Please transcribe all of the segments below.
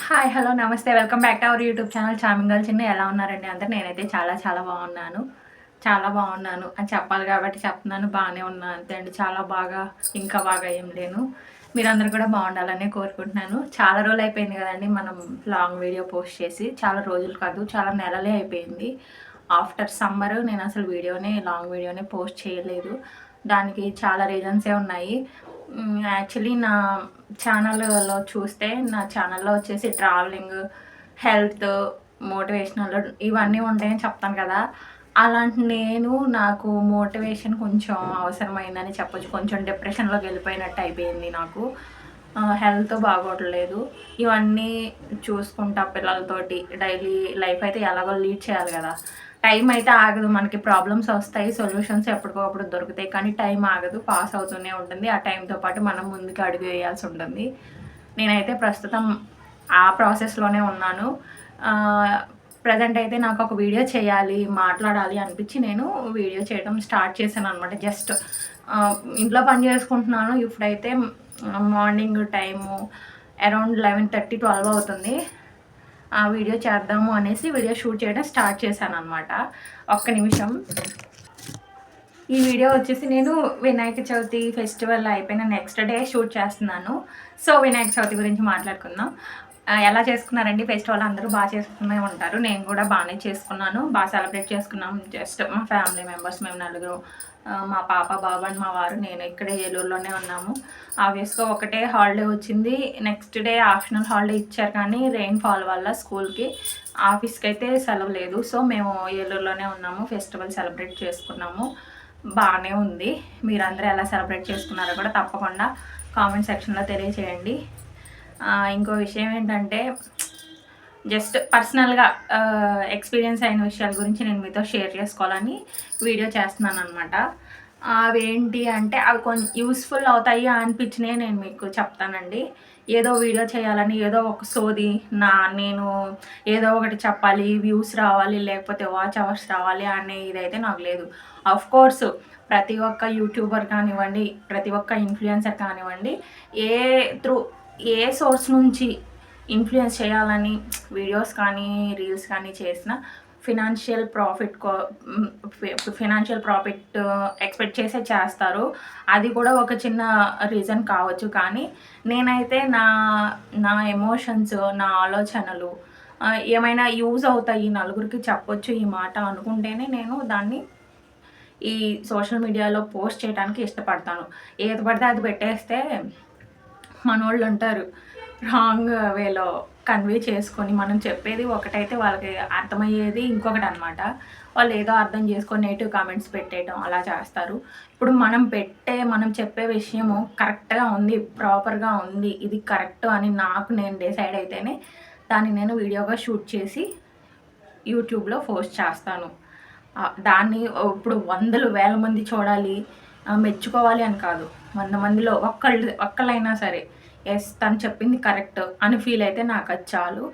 Hi. Hello. నమస్తే. Welcome back to our YouTube channel 'charming girl Chinnu'. ఎలా ఉన్నారండి అందరూ? నేనైతే చాలా బాగున్నాను. చాలా బాగున్నాను అని చెప్పాలి కాబట్టి చెప్తున్నాను. బాగానే ఉన్నా అంతే అండి. చాలా బాగా, ఇంకా బాగా ఏం లేను. మీరందరూ కూడా బాగుండాలనే కోరుకుంటున్నాను. చాలా రోజులు అయిపోయింది కదండీ మనం లాంగ్ వీడియో పోస్ట్ చేసి. చాలా రోజులు కాదు, చాలా నెలలే అయిపోయింది. ఆఫ్టర్ సమ్మర్ నేను అసలు లాంగ్ వీడియోనే పోస్ట్ చేయలేదు. దానికి చాలా రీజన్సే ఉన్నాయి. యాక్చువల్లీ నా ఛానల్లో చూస్తే, నా ఛానల్లో వచ్చేసి ట్రావెలింగ్, హెల్త్, మోటివేషనల్ ఇవన్నీ ఉంటాయని చెప్తాను కదా. అలాంటి నాకు మోటివేషన్ కొంచెం అవసరమైందని చెప్పొచ్చు. కొంచెం డిప్రెషన్లోకి వెళ్ళిపోయినట్టు అయిపోయింది నాకు. హెల్త్ బాగోట్లేదు. ఇవన్నీ చూసుకుంటా పిల్లలతోటి డైలీ లైఫ్ అయితే ఎలాగో లీడ్ చేయాలి కదా. టైం అయితే ఆగదు. మనకి ప్రాబ్లమ్స్ వస్తాయి, సొల్యూషన్స్ ఎప్పటికప్పుడు దొరుకుతాయి. కానీ టైం ఆగదు, పాస్ అవుతూనే ఉంటుంది. ఆ టైంతో పాటు మనం ముందుకు అడుగు వేయాల్సి ఉంటుంది. నేనైతే ప్రస్తుతం ఆ ప్రాసెస్లోనే ఉన్నాను. ప్రజెంట్ అయితే నాకు ఒక వీడియో చేయాలి, మాట్లాడాలి అనిపించి నేను వీడియో చేయడం స్టార్ట్ చేశాను అనమాట. జస్ట్ ఇంట్లో పని చేసుకుంటున్నాను. ఇప్పుడైతే మార్నింగ్ టైము అరౌండ్ 11:30, 12 అవుతుంది. ఆ వీడియో చేద్దాము అనేసి వీడియో షూట్ చేయడం స్టార్ట్ చేశాను అనమాట. ఒక్క నిమిషం. ఈ వీడియో వచ్చేసి నేను వినాయక చవితి ఫెస్టివల్ అయిపోయిన నెక్స్ట్ డే షూట్ చేస్తున్నాను. సో వినాయక చవితి గురించి మాట్లాడుకుందాం. ఎలా చేసుకున్నారండి ఫెస్టివల్? అందరూ బాగా చేసుకునే ఉంటారు. నేను కూడా బాగానే చేసుకున్నాను, బాగా సెలబ్రేట్ చేసుకున్నాం. జస్ట్ మా ఫ్యామిలీ మెంబర్స్ మేము నలుగురు, మా పాప, బాబు అండ్ మా వారు, నేను ఇక్కడే ఏలూరులోనే ఉన్నాము. ఆబ్వియస్గా ఒకటే హాలిడే వచ్చింది. నెక్స్ట్ డే ఆప్షనల్ హాలిడే ఇచ్చారు, కానీ రెయిన్ ఫాల్ వల్ల స్కూల్కి, ఆఫీస్కి అయితే సెలవు లేదు. సో మేము ఏలూరులోనే ఉన్నాము, ఫెస్టివల్ సెలబ్రేట్ చేసుకున్నాము. బాగానే ఉంది. మీరందరూ ఎలా సెలబ్రేట్ చేసుకున్నారో కూడా తప్పకుండా కామెంట్ సెక్షన్లో తెలియచేయండి. ఇంకో విషయం ఏంటంటే, జస్ట్ పర్సనల్గా ఎక్స్పీరియన్స్ అయిన విషయాల గురించి నేను మీతో షేర్ చేసుకోవాలని వీడియో చేస్తున్నాను అనమాట. అవేంటి అంటే, అవి కొంచెం యూస్ఫుల్ అవుతాయి అనిపించినవి నేను మీకు చెప్తానండి. ఏదో వీడియో చేయాలని, ఏదో ఒక సోది నేను ఏదో ఒకటి చెప్పాలి, వ్యూస్ రావాలి, లేకపోతే వాచ్ అవర్స్ రావాలి అనే ఇదైతే నాకు లేదు. కోర్స్ ప్రతి ఒక్క యూట్యూబర్ కానివ్వండి, ప్రతి ఒక్క ఇన్ఫ్లుయెన్సర్ కానివ్వండి, ఏ సోర్స్ నుంచి ఇన్ఫ్లుయెన్స్ చేయాలని వీడియోస్ కానీ రీల్స్ కానీ చేసిన ఫినాన్షియల్ ప్రాఫిట్ ఎక్స్పెక్ట్ చేసే చేస్తారు. అది కూడా ఒక చిన్న రీజన్ కావచ్చు. కానీ నేనైతే నా ఎమోషన్స్, నా ఆలోచనలు ఏమైనా యూజ్ అవుతాయి, నలుగురికి చెప్పొచ్చు ఈ మాట అనుకుంటేనే నేను దాన్ని ఈ సోషల్ మీడియాలో పోస్ట్ చేయడానికి ఇష్టపడతాను. ఏది పడితే అది పెట్టేస్తే మనోళ్ళు ఉంటారు, రాంగ్ వేలో కన్వే చేసుకొని మనం చెప్పేది ఒకటైతే వాళ్ళకి అర్థమయ్యేది ఇంకొకటి అనమాట. వాళ్ళు ఏదో అర్థం చేసుకొని నెగిటివ్ కామెంట్స్ పెట్టేయడం అలా చేస్తారు. ఇప్పుడు మనం చెప్పే విషయము కరెక్ట్గా ఉంది, ప్రాపర్గా ఉంది, ఇది కరెక్ట్ అని నేను డిసైడ్ అయితేనే దాన్ని నేను వీడియోగా షూట్ చేసి యూట్యూబ్లో పోస్ట్ చేస్తాను. దాన్ని ఇప్పుడు వందలు వేల మంది చూడాలి, మెచ్చుకోవాలి అని కాదు. 100 మందిలో ఒక్కళ్ళైనా సరే ఎస్ తను చెప్పింది కరెక్ట్ అని ఫీల్ అయితే నాకు అది చాలు.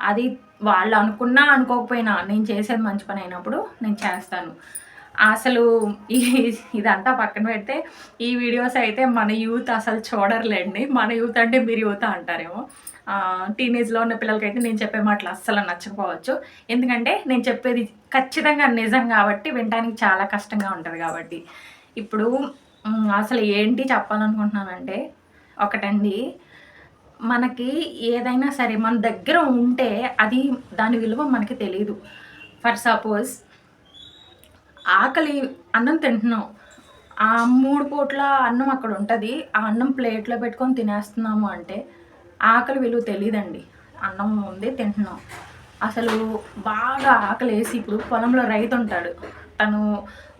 అది వాళ్ళు అనుకున్నా అనుకోకపోయినా నేను చేసేది మంచి పని అయినప్పుడు నేను చేస్తాను. అసలు ఇదంతా పక్కన పెడితే ఈ వీడియోస్ అయితే మన యూత్ అసలు చూడరులేండి. మన యూత్ అంటే మీరు యూత్ అంటారేమో. టీనేజ్లో ఉన్న పిల్లలకైతే నేను చెప్పే మాటలు అస్సలు నచ్చకపోవచ్చు. ఎందుకంటే నేను చెప్పేది ఖచ్చితంగా నిజం కాబట్టి, వినడానికి చాలా కష్టంగా ఉంటుంది కాబట్టి. ఇప్పుడు అసలు ఏంటి చెప్పాలనుకుంటున్నానంటే, ఒకటండి, మనకి ఏదైనా సరే మన దగ్గర ఉంటే దాని విలువ మనకి తెలీదు. ఫర్ సపోజ్ అన్నం తింటున్నాం, ఆ 3 పూట్ల అన్నం అక్కడ ఉంటుంది, ఆ అన్నం ప్లేట్లో పెట్టుకొని తినేస్తున్నాము అంటే ఆకలి విలువ తెలీదండి. అన్నం ఉంది, తింటున్నాం. అసలు బాగా ఆకలేసి, ఇప్పుడు పొలంలో రైతు ఉంటాడు, తను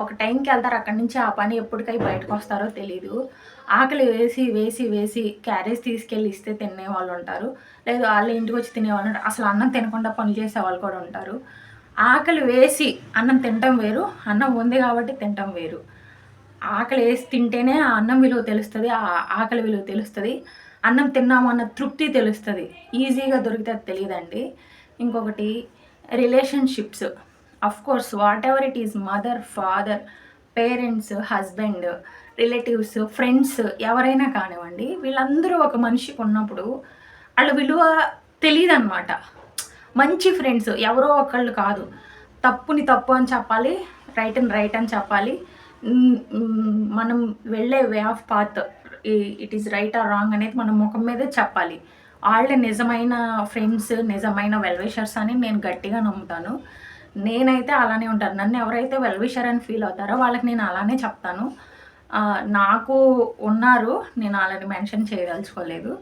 ఒక టైంకి వెళ్తారు, అక్కడి నుంచి ఆ పని ఎప్పటికై బయటకు వస్తారో తెలీదు. ఆకలి వేసి క్యారేజ్ తీసుకెళ్ళి ఇస్తే తినేవాళ్ళు ఉంటారు, లేదు వాళ్ళే ఇంటికి వచ్చి తినేవాళ్ళు ఉంటారు, అసలు అన్నం తినకుండా పని చేసేవాళ్ళు కూడా ఉంటారు. ఆకలి వేసి అన్నం తినటం వేరు, అన్నం ఉంది కాబట్టి తినటం వేరు. ఆకలి వేసి తింటేనే ఆ అన్నం విలువ తెలుస్తుంది, ఆ ఆకలి విలువ తెలుస్తుంది, అన్నం తిన్నాము అన్న తృప్తి తెలుస్తుంది. ఈజీగా దొరికితే అది తెలియదండి. ఇంకొకటి relationships. Course what ever it is, mother, father, parents, husband, relatives, friends, ఎవరైనా కానివ్వండి, వీళ్ళందరూ ఒక మనిషికి ఉన్నప్పుడు వాళ్ళ విలువ తెలీదనమాట. మంచి ఫ్రెండ్స్ ఎవరో ఒకళ్ళు కాదు. తప్పుని తప్పు అని చెప్పాలి, రైట్‌ని రైట్ అని చెప్పాలి. మనం వెళ్ళే way of path it is right are wrong అనేది మన ముఖం మీదే చెప్పాలి. ఆళ్ళే నిజమైన ఫ్రెండ్స్, నిజమైన వెల్ విషర్స్ అని నేను గట్టిగా నమ్ముతాను. నేనైతే అలానే ఉంటాను. నన్ను ఎవరైతే వెల్ విషర్ అని ఫీల్ అవుతారో వాళ్ళకి నేను అలానే చెప్తాను. నాకు ఉన్నారు. నేను ఆళ్ళని మెన్షన్ చేయదలుచుకోలేదు.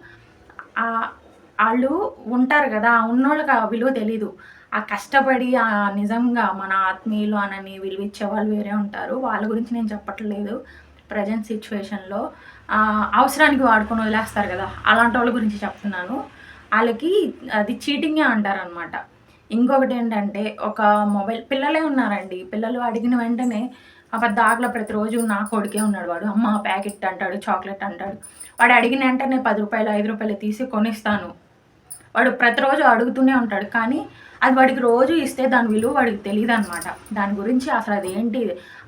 ఆళ్ళు ఉంటారు గదా! ఉన్నోళ్ళకి ఆ విలువ తెలీదు. ఆ కష్టపడి నిజంగా మన ఆత్మీయులు అనని విలువిచ్చే వాళ్ళు వేరే ఉంటారు. వాళ్ళ గురించి నేను చెప్పట్లేదు. ప్రెజెంట్ సిట్యుయేషన్‌లో అవసరానికి వాడుకొని వదిలేస్తారు గదా! అలాంటోళ్ళ గురించి చెప్తున్నాను. ఆళ్ళకి అది చీటింగే అంటారనమాట. ఇంకొకటేంటంటే ఒక మొబైల్ పిల్లలే ఉన్నారండి. పిల్లలు అడిగిన వెంటనే పద్దాకలా ప్రతిరోజు నా కొడుకే ఉన్నాడు వాడు. అమ్మ ప్యాకెట్ అంటాడు, చాక్లెట్ అంటాడు. వాడు అడిగిన వెంటనే రూ. 10, రూ. 5 తీసి కొనిస్తాను. వాడు ప్రతిరోజు అడుగుతూనే ఉంటాడు. కానీ అది వాడికి రోజు ఇస్తే దాని విలువ వాడికి తెలీదనమాట. దాని గురించి అసలు అదేంటి,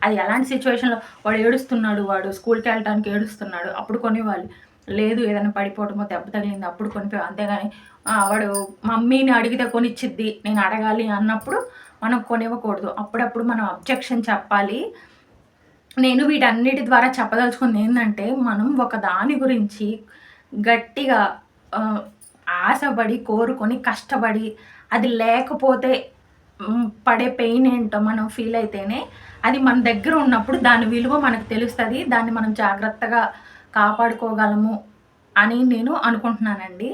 అది ఎలాంటి సిచ్యువేషన్‌లో వాడు ఏడుస్తున్నాడు, వాడు స్కూల్‌కి వెళ్ళటానికి ఏడుస్తున్నాడు, అప్పుడు కొనివ్వాలి. లేదు ఏదైనా పడిపోవటమో, దెబ్బ తగిలింది అప్పుడు కొనిపోయాలి. అంతేగాని వాడు మమ్మీని అడిగితే కొనిచ్చిద్ది, నేను అడగాలి అన్నప్పుడు మనం కొనివ్వకూడదు. అప్పుడప్పుడు మనం అబ్జెక్షన్ చెప్పాలి. నేను వీటన్నిటి ద్వారా చెప్పదలుచుకుంది ఏంటంటే, మనం ఒక దాని గురించి గట్టిగా ఆశపడి, కోరుకొని, కష్టపడి అది లేకపోతే పడే పెయిన్ ఏంటో మనం ఫీల్ అయితేనే అది మన దగ్గర ఉన్నప్పుడు దాని విలువ మనకు తెలుస్తుంది. దాన్ని మనం జాగ్రత్తగా కాపాడుకోగలము అని నేను అనుకుంటున్నానండి.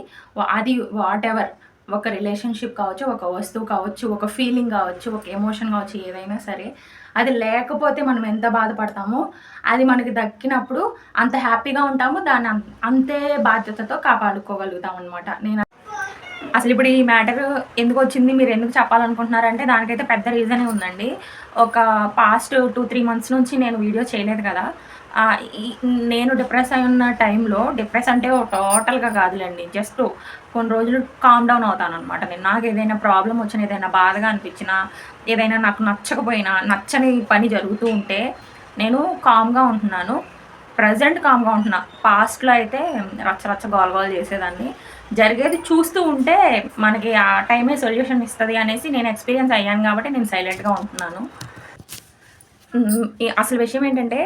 అది వాటెవర్, ఒక రిలేషన్షిప్ కావచ్చు, ఒక వస్తువు కావచ్చు, ఒక ఫీలింగ్ కావచ్చు, ఒక ఎమోషన్ కావచ్చు, ఏదైనా సరే అది లేకపోతే మనం ఎంత బాధపడతామో అది మనకి దక్కినప్పుడు అంత హ్యాపీగా ఉంటాము. దాన్ని అంతే బాధ్యతతో కాపాడుకోగలుగుతాం అనమాట. నేను అసలు ఇప్పుడు ఈ మ్యాటర్ ఎందుకు వచ్చింది, మీరు ఎందుకు చెప్పాలనుకుంటున్నారంటే దానికైతే పెద్ద రీజనే ఉందండి. ఒక పాస్ట్ 2-3 మంత్స్ నుంచి నేను వీడియో చేయలేదు కదా. నేను డిప్రెస్ అయి ఉన్న టైంలో, డిప్రెస్ అంటే టోటల్గా కాదులేండి, జస్ట్ కొన్ని రోజులు కామ్ డౌన్ అవుతానమాట. నాకు ఏదైనా ప్రాబ్లం వచ్చినా, ఏదైనా బాధగా అనిపించినా, ఏదైనా నాకు నచ్చకపోయినా, నచ్చని పని జరుగుతూ ఉంటే నేను కామ్గా ఉంటున్నాను. ప్రజెంట్ కామ్గా ఉంటున్నా. పాస్ట్లో అయితే రచ్చ గోల చేసేదాన్ని. జరిగేది చూస్తూ ఉంటే మనకి ఆ టైమే సొల్యూషన్ ఇస్తుంది అనేసి నేను ఎక్స్పీరియన్స్ అయ్యాను కాబట్టి నేను సైలెంట్గా ఉంటున్నాను. అసలు విషయం ఏంటంటే,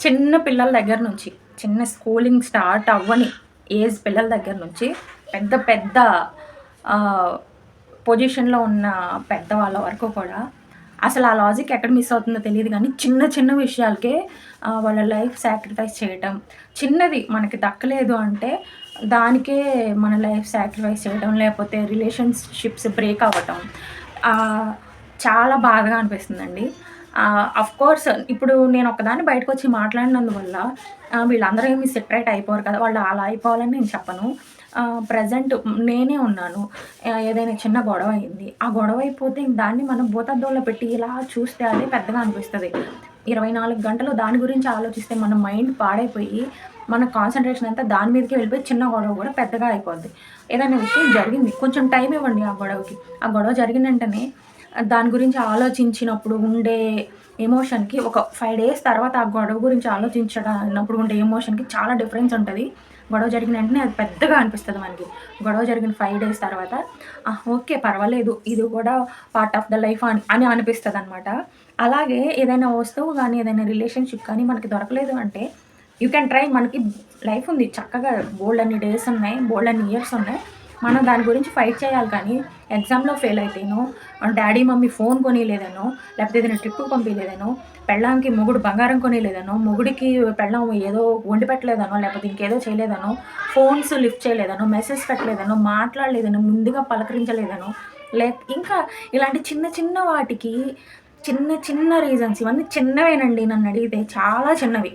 చిన్న పిల్లల దగ్గర నుంచి, చిన్న స్కూలింగ్ స్టార్ట్ అవ్వని ఏజ్ పిల్లల దగ్గర నుంచి పెద్ద పొజిషన్లో ఉన్న పెద్దవాళ్ళ వరకు కూడా అసలు ఆ లాజిక్ ఎక్కడ మిస్ అవుతుందో తెలియదు. కానీ చిన్న విషయాలకే వాళ్ళ లైఫ్ సాక్రిఫైస్ చేయటం, చిన్నది మనకి దక్కలేదు అంటే దానికే మన లైఫ్ సాక్రిఫైస్ చేయడం, లేకపోతే రిలేషన్షిప్స్ బ్రేక్ అవ్వటం చాలా బాధగా అనిపిస్తుందండి. అఫ్కోర్స్ ఇప్పుడు నేను ఒకదాన్ని బయటకు వచ్చి మాట్లాడినందువల్ల వీళ్ళందరూ ఏమి సెపరేట్ అయిపోరు కదా, వాళ్ళు అలా అయిపోవాలని నేను చెప్పను. ప్రజెంట్ నేనే ఉన్నాను. ఏదైనా చిన్న గొడవ అయింది, ఆ గొడవ అయిపోతే దాన్ని మనం భూతద్దంలో పెట్టి ఇలా చూస్తే అదే పెద్దగా అనిపిస్తుంది. 24 గంటలు దాని గురించి ఆలోచిస్తే మన మైండ్ పాడైపోయి మన కాన్సన్ట్రేషన్ అంతా దాని మీదకి వెళ్ళిపోయి చిన్న గొడవ కూడా పెద్దగా అయిపోద్ది. ఏదైనా విషయం జరిగింది, కొంచెం టైం ఇవ్వండి ఆ గొడవకి. ఆ గొడవ జరిగిన వెంటనే దాని గురించి ఆలోచించినప్పుడు ఉండే ఎమోషన్కి ఒక 5 డేస్ తర్వాత ఆ గొడవ గురించి ఆలోచించినప్పుడు ఉండే ఎమోషన్కి చాలా డిఫరెన్స్ ఉంటుంది. గొడవ జరిగిన వెంటనే అది పెద్దగా అనిపిస్తుంది మనకి. గొడవ జరిగిన 5 డేస్ తర్వాత ఓకే పర్వాలేదు, ఇది కూడా పార్ట్ ఆఫ్ ద లైఫ్ అని అనిపిస్తుంది అనమాట. అలాగే ఏదైనా వస్తువు కానీ, ఏదైనా రిలేషన్షిప్ కానీ మనకి దొరకలేదు అంటే యూ కెన్ ట్రై. మనకి లైఫ్ ఉంది, చక్కగా బోల్డన్ని డేస్ ఉన్నాయి, బోల్డన్ని ఇయర్స్ ఉన్నాయి. మనం దాని గురించి ఫైట్ చేయాలి. కానీ ఎగ్జామ్లో ఫెయిల్ అయితేనో, డాడీ మమ్మీ ఫోన్ కొనిలేదనో, లేకపోతే ఏదైనా ట్రిప్కి పంపించలేదనో, పెళ్ళాంకి మొగుడు బంగారం కొనిలేదనో, మొగుడికి పెళ్ళాం ఏదో వండి పెట్టలేదనో, లేకపోతే ఇంకేదో చేయలేదనో, ఫోన్స్ లిఫ్ట్ చేయలేదనో, మెసేజ్ పెట్టలేదనో, మాట్లాడలేదనో, ముందుగా పలకరించలేదనో, ఇంకా ఇలాంటి చిన్న వాటికి చిన్న రీజన్స్, ఇవన్నీ చిన్నవేనండి. నన్ను అడిగితే చాలా చిన్నవి.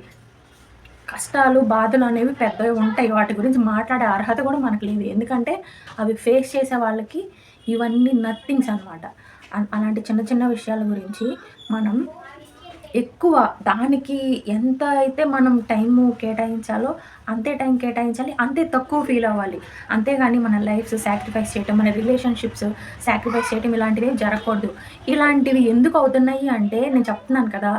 కష్టాలు, బాధలు అనేవి పెద్దవి ఉంటాయి. వాటి గురించి మాట్లాడే అర్హత కూడా మనకు లేదు. ఎందుకంటే అవి ఫేస్ చేసే వాళ్ళకి ఇవన్నీ నథింగ్స్ అనమాట. అలాంటి చిన్న విషయాల గురించి మనం ఎక్కువ దానికి ఎంత అయితే మనం టైము కేటాయించాలో అంతే టైం కేటాయించాలి, అంతే తక్కువ ఫీల్ అవ్వాలి. అంతేగాని మన లైఫ్స్ సాక్రిఫైస్ చేయటం, మన రిలేషన్షిప్స్ సాక్రిఫైస్ చేయటం ఇలాంటివి జరగకూడదు. ఇలాంటివి ఎందుకు అవుతున్నాయి అంటే నేను చెప్తున్నాను కదా,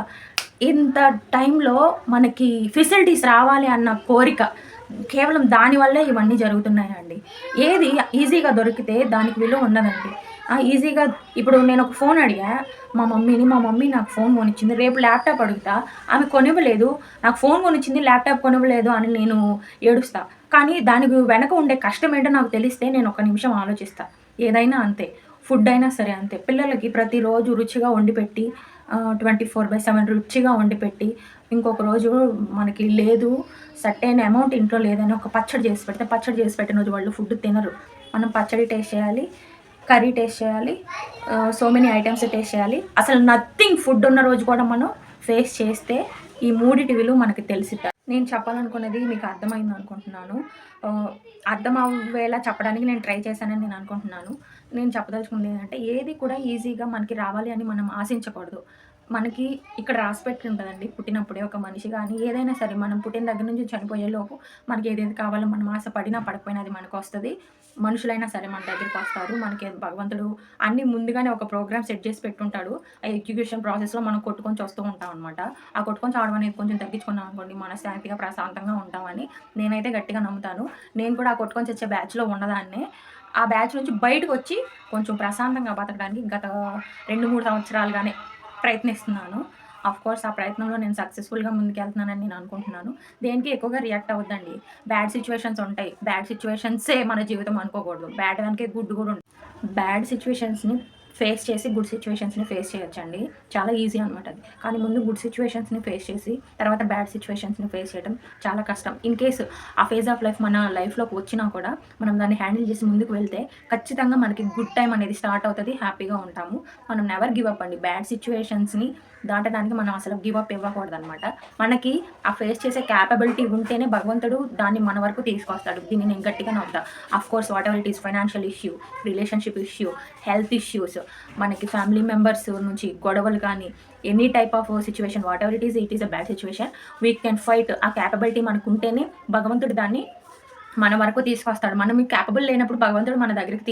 ఇంత టైంలో మనకి ఫెసిలిటీస్ రావాలి అన్న కోరిక, కేవలం దానివల్లే ఇవన్నీ జరుగుతున్నాయండి. ఏది ఈజీగా దొరికితే దానికి విలువ ఉండదండి. ఈజీగా ఇప్పుడు నేను ఒక ఫోన్ అడిగా మా మమ్మీ నాకు ఫోన్ కొనిచ్చింది. రేపు ల్యాప్‌టాప్ అడుగుతా, ఆమె కొనివ్వలేదు. నాకు ఫోన్ కొనిచ్చింది, ల్యాప్‌టాప్ కొనివ్వలేదు అని నేను ఏడుస్తా. కానీ దానికి వెనక ఉండే కష్టం ఏంటో నాకు తెలిస్తే నేను ఒక నిమిషం ఆలోచిస్తా. ఏదైనా అంతే. ఫుడ్ అయినా సరే అంతే. పిల్లలకి ప్రతిరోజు రుచిగా వండిపెట్టి 24/7 రుచిగా వండిపెట్టి, ఇంకొక రోజు మనకి లేదు, సర్టెయిన్ అమౌంట్ ఇంట్లో లేదని ఒక పచ్చడి చేసి పెడితే, పచ్చడి చేసి పెట్టిన రోజు వాళ్ళు ఫుడ్ తినరు. మనం పచ్చడి టేస్ట్ చేయాలి, కర్రీ టేస్ట్ చేయాలి, సో మెనీ ఐటెమ్స్ టేస్ట్ చేయాలి. అసలు నథింగ్ ఫుడ్ ఉన్న రోజు కూడా మనం ఫేస్ చేస్తే ఈ మూడిటి విలువ మనకి తెలిసిద్ది. నేను చెప్పాలనుకున్నది మీకు అర్థమైంది అనుకుంటున్నాను. అర్థం అవ్వేలా చెప్పడానికి నేను ట్రై చేశానని నేను అనుకుంటున్నాను. నేను చెప్పదలుచుకుంది ఏంటంటే, ఏది కూడా ఈజీగా మనకి రావాలి అని మనం ఆశించకూడదు. మనకి ఇక్కడ రాసిపెట్టి ఉంటదండి పుట్టినప్పుడే. ఒక మనిషి గానీ ఏదైనా సరే మనం పుట్టిన దగ్గర నుంచి చనిపోయేలోపు మనకి ఏదేది కావాలో మనం ఆశపడినా పడకపోయినా అది మనకొస్తది. మనుషులైనా సరే మన దగ్గరికొస్తారు. మనకి భగవంతుడు అన్నీ ముందుగానే ఒక ప్రోగ్రామ్ సెట్ చేసి పెట్టుంటాడు. ఆ ఎగ్జిక్యూషన్ ప్రాసెస్‌లో మనం కొట్టుకొని చస్తూ ఉంటామనమాట. ఆ కొట్టుకొని చావడం అనేది కొంచెం తగ్గించుకున్నాం అనుకోండి, మనశ్శాంతిగా, ప్రశాంతంగా ఉంటామని నేనైతే గట్టిగా నమ్ముతాను. నేను కూడా ఆ కొట్టుకొని చచ్చే బ్యాచ్‌లో ఉన్నదాన్నే. ఆ బ్యాచ్ నుంచి బయటకొచ్చి కొంచెం ప్రశాంతంగా బతకడానికి గత 2, 3 సంవత్సరాలుగానే ప్రయత్నిస్తున్నాను. ఆఫ్‌కోర్స్ ఆ ప్రయత్నంలో నేను సక్సెస్‌ఫుల్‌గా ముందుకెళ్తున్నానని నేను అనుకుంటున్నాను. దేనికి ఎక్కువగా రియాక్ట్ అవ్వద్దండి. బ్యాడ్ సిట్యుయేషన్స్ ఉంటాయి. బ్యాడ్ సిట్యుయేషన్సే మన జీవితం అనుకోకూడదు. బ్యాడ్ వెనకే గుడ్ కూడా ఉంటుంది. బ్యాడ్ సిట్యుయేషన్స్‌ని ఫేస్ చేసి గుడ్ సిట్యుయేషన్స్‌ని ఫేస్ చేయొచ్చండి. చాలా ఈజీ అనమాట అది. కానీ ముందు గుడ్ సిట్యుయేషన్స్‌ని ఫేస్ చేసి తర్వాత బ్యాడ్ సిట్యుయేషన్స్‌ని ఫేస్ చేయడం చాలా కష్టం. ఇన్ కేస్ ఆ ఫేజ్ ఆఫ్ లైఫ్ మన లైఫ్‌లోకి వచ్చినా కూడా మనం దాన్ని హ్యాండిల్ చేసి ముందుకు వెళ్తే ఖచ్చితంగా మనకి గుడ్ టైమ్ అనేది స్టార్ట్ అవుతది. హ్యాపీగా ఉంటాము. మనం నెవర్ గివ్ అప్ అండి. బ్యాడ్ సిట్యుయేషన్స్‌ని దాటడానికి మనం అసలు గివ్ అప్ ఇవ్వకూడదనమాట. మనకి ఆ ఫేస్ చేసే క్యాపబిలిటీ ఉంటేనే భగవంతుడు దాన్ని మన వరకు తీసుకొస్తాడు. దీన్ని నేను గట్టిగా నమ్ముతా. Of course whatever it is financial issue, relationship issue, health issues, మనకి ఫ్యామిలీ మెంబర్స్ నుంచి గొడవలు కానీ, any type of situation whatever it is a bad situation, we can fight. ఆ క్యాపబిలిటీ మనకుంటేనే భగవంతుడు దాన్ని మన వరకు తీసుకొస్తాడు. మనం క్యాపబుల్ లేనప్పుడు భగవంతుడు మన దగ్గరికి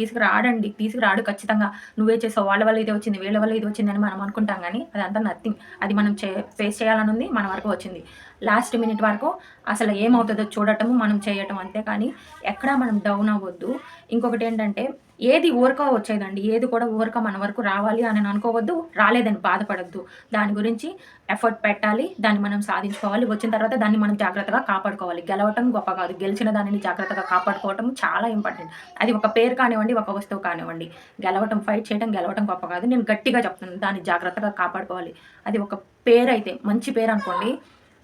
తీసుకురాడు ఖచ్చితంగా. నువ్వే చేసావు, వాళ్ళ వల్ల ఇది వచ్చింది, వీళ్ళ వల్ల ఇది వచ్చిందని మనం అనుకుంటాం గానీ, అదంతా నథింగ్. అది మనం ఫేస్ చేయాలనుంది, మన వరకు వచ్చింది. లాస్ట్ మినిట్ వరకు అసలు ఏమవుతుందో చూడటము, మనం చేయటం అంతే. కానీ ఎక్కడా మనం డౌన్ అవ్వద్దు. ఇంకొకటేంటంటే, ఏది ఊరక వచ్చేదండి. ఏది కూడా ఊరక మన వరకు రావాలి అని అనుకోవద్దు. రాలేదని బాధపడొద్దు. దాని గురించి ఎఫర్ట్ పెట్టాలి. దాన్ని మనం సాధించుకోవాలి. వచ్చిన తర్వాత దాన్ని మనం జాగ్రత్తగా కాపాడుకోవాలి. గెలవటం గొప్ప కాదు. గెలిచిన దానిని జాగ్రత్తగా కాపాడుకోవటం చాలా ఇంపార్టెంట్. అది ఒక పేరు కానివ్వండి, ఒక వస్తువు కానివ్వండి. ఫైట్ చేయడం, గెలవటం గొప్ప కాదు. నేను గట్టిగా చెప్తున్నాను. దాన్ని జాగ్రత్తగా కాపాడుకోవాలి. అది ఒక పేరైతే, మంచి పేరు అనుకోండి.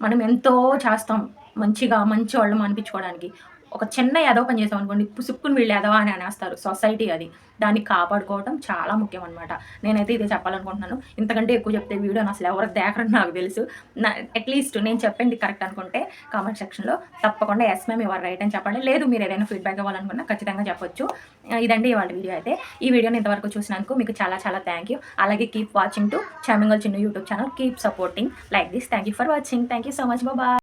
మనం ఎంతో చేస్తాం మంచిగా, మంచోళ్ళం అనిపించుకోవడానికి. ఒక చిన్న ఎదవ పని చేసామనుకోండి, పుసుక్కుని వీళ్ళు ఎదవ అని అనేస్తారు. సొసైటీ అది. దాన్ని కాపాడుకోవటం చాలా ముఖ్యం అనమాట. నేనైతే ఇదే చెప్పాలనుకుంటున్నాను. ఇంతకంటే ఎక్కువ చెప్తే వీడియోని అసలు ఎవరికి దేకరని నాకు తెలుసు. అట్‌లీస్ట్ నేను చెప్పింది కరెక్ట్ అనుకుంటే కామెంట్ సెక్షన్‌లో తప్పకుండా yes ma'am you are right అని చెప్పండి. లేదు మీరు ఏదైనా ఫీడ్‌బ్యాక్ ఇవ్వాలనుకున్నా ఖచ్చితంగా చెప్పొచ్చు. ఇదండి ఇవాళ వీడియో అయితే. ఈ వీడియోని ఇంతవరకు చూసినందుకు మీకు చాలా చాలా థ్యాంక్ యూ. అలాగే కీప్ వాచింగ్ టు చామింగల్ Chinnu YouTube channel. Keep supporting like this. Thank you for watching. Thank you so much. Bye.